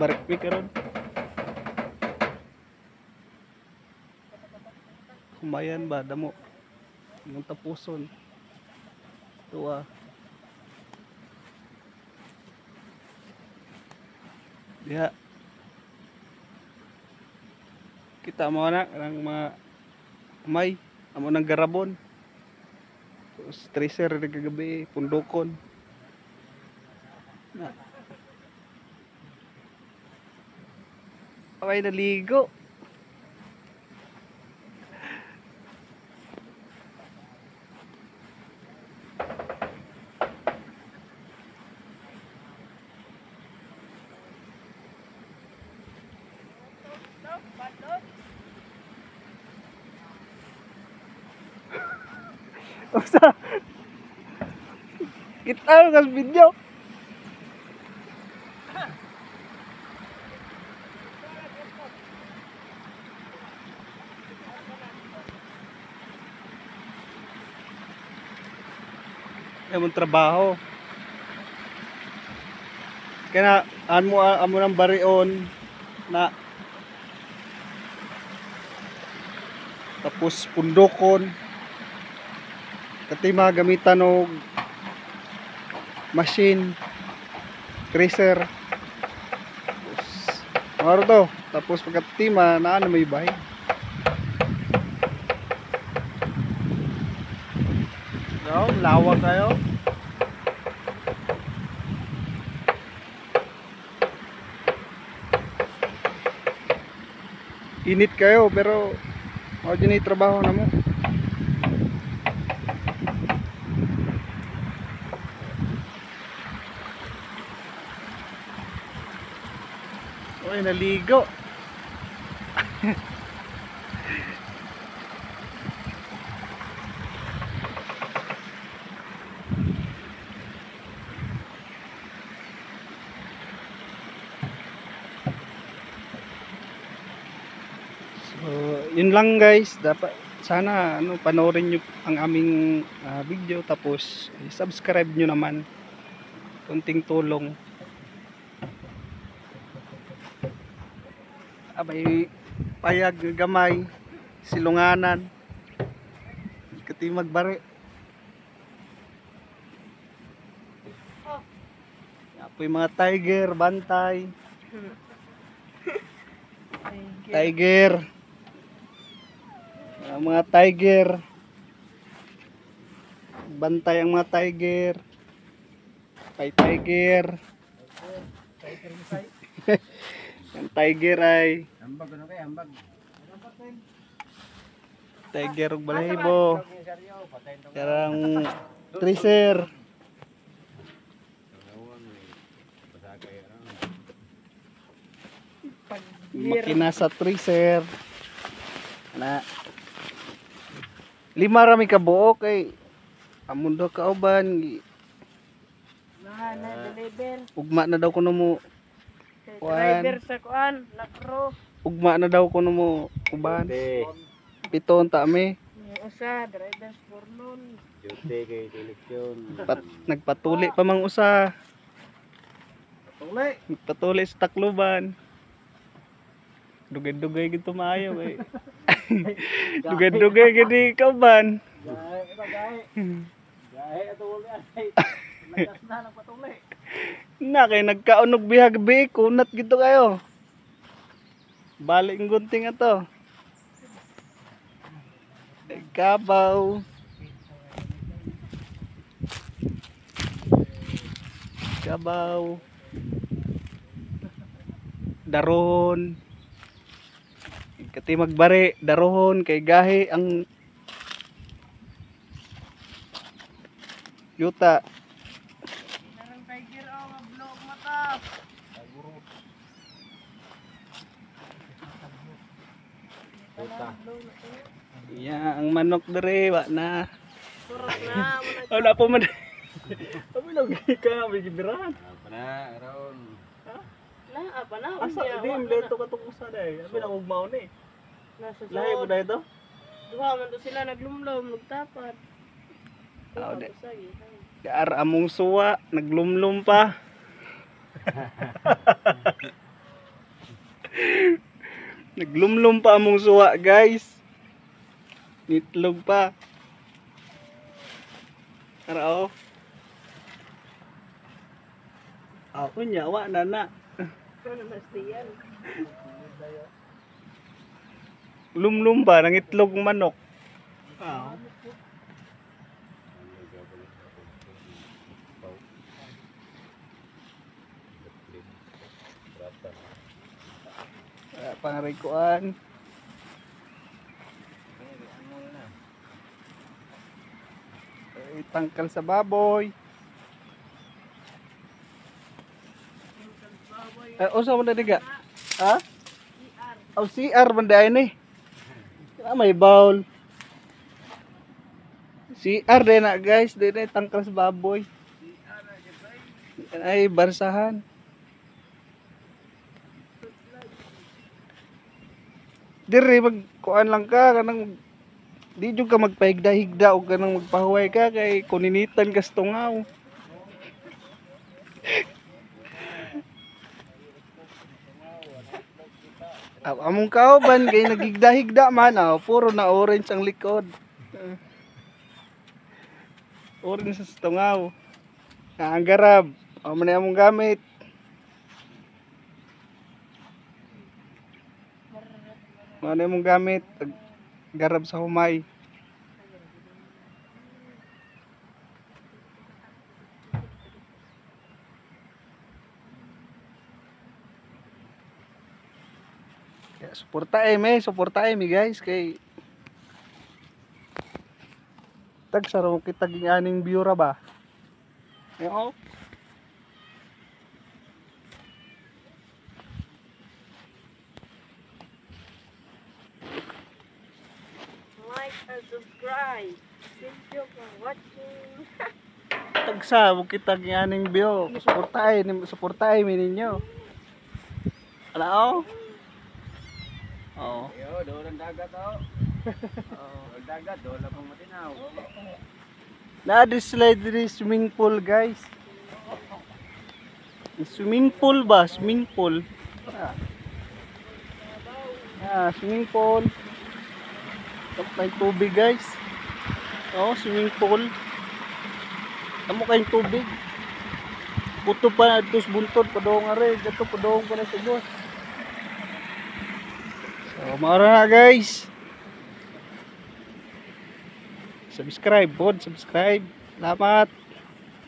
Barikpi karon. Kumayan ba damo? Ang tapuson. Tuwa. Diha. Kita mo na ang mga may amo nang garabon. Tapos tracer kagabi, pundokon. Na. Okay, naligo. Usa. Kita kas video. Yung trabaho. Kaya amo ng barion na tapos pundokon katima gamitan og machine tracer maro to tapos pagkatima naa na may bahay no, lawak kayo init kayo pero o dyan yung trabaho na mo. Oy, naligo. So, yun lang guys. Dapat sana panoorin nyo ang aming video tapos subscribe nyo naman. Kunting tulong. Abay payag gamay silunganan kati magbari apoy mga tiger bantay tiger mga tiger bantay ang mga tiger kay tiger ang tiger ay ambag ano kay ambag. tiger ug balahibo. Karang tracer. Makina sa tracer. Na 5 rami ka buo kay amon daw kauban. Na deliver. Ugma na daw kuno mo. Driver sa kuan, nakro. Ugma na daw kuno mo uban. Piton ta mi. Yung usa, driver for noon. Duty kay eleksyon. Nagpatuli pa mang usa. Patulay. Nagpatuli sa Tacloban. Dugay-dugay gito maayo kay. Dugay-dugay gidi kauban. Gahe ito gahe. Gahe ato uli ay. Nagas na ng patulay. Na kay nagkaunog bihag bi kunat gito kayo. Balik ang gunting ato. Kabaw. Kabaw. Daron. Kati magbari, darohon kay gahi ang yuta. Darang tiger oh, mablok mata. Ya, ang manok dere wa na. Surot na. Wala pa man. Abi lagi ka bigibirahan. Apa na aron. Na, apa na? Asa di dito ka tukusa dai. Abi na ugmaw ni. Nasa Lahi mo dai to. Duha man to sila naglumlom, nagtapat. Aw de. Dar among suwa naglumlum pa. Naglumlum pa among suwa, guys. Nitlog pa. Ara oh. Ako niya, wa na na. Ano na siyan? Lumlum ba ng itlog ng manok? Ah. Pangarikuan. Tangkal sa baboy. Usa mo na diga? Ha? Oh, CR man dahil ni. May bowl. CR din na guys, din na tangkal sa baboy. Ay, barsahan. Dire magkuan lang ka kanang di jud ka magpahigda-higda o kanang magpahuway ka kay kuninitan ka sa tungaw. Among kauban kay nagigda-higda man puro na orange ang likod. Orange sa tungaw. Ang garab, man na among gamit. Ano mong gamit? Garab sa humay. Kaya suporta mi guys kay tag saro kita ging aning biura ba. Yo. Like and subscribe. Thank you for watching. Tagsa mo kita ging aning bio. Suportaay mi ninyo. Ala oh. Oh. Yo, doon dagat oh. Doon dagat, doon lang matinaw. Na-slide diri swimming pool guys. Swimming pool ba? Swimming pool. Swimming pool. May tubig guys. Oh, swimming pool. Amo kayong tubig. Puto pa atos buntod padong are, gato padong pa na subos. So, maara na guys. Subscribe, subscribe. Salamat.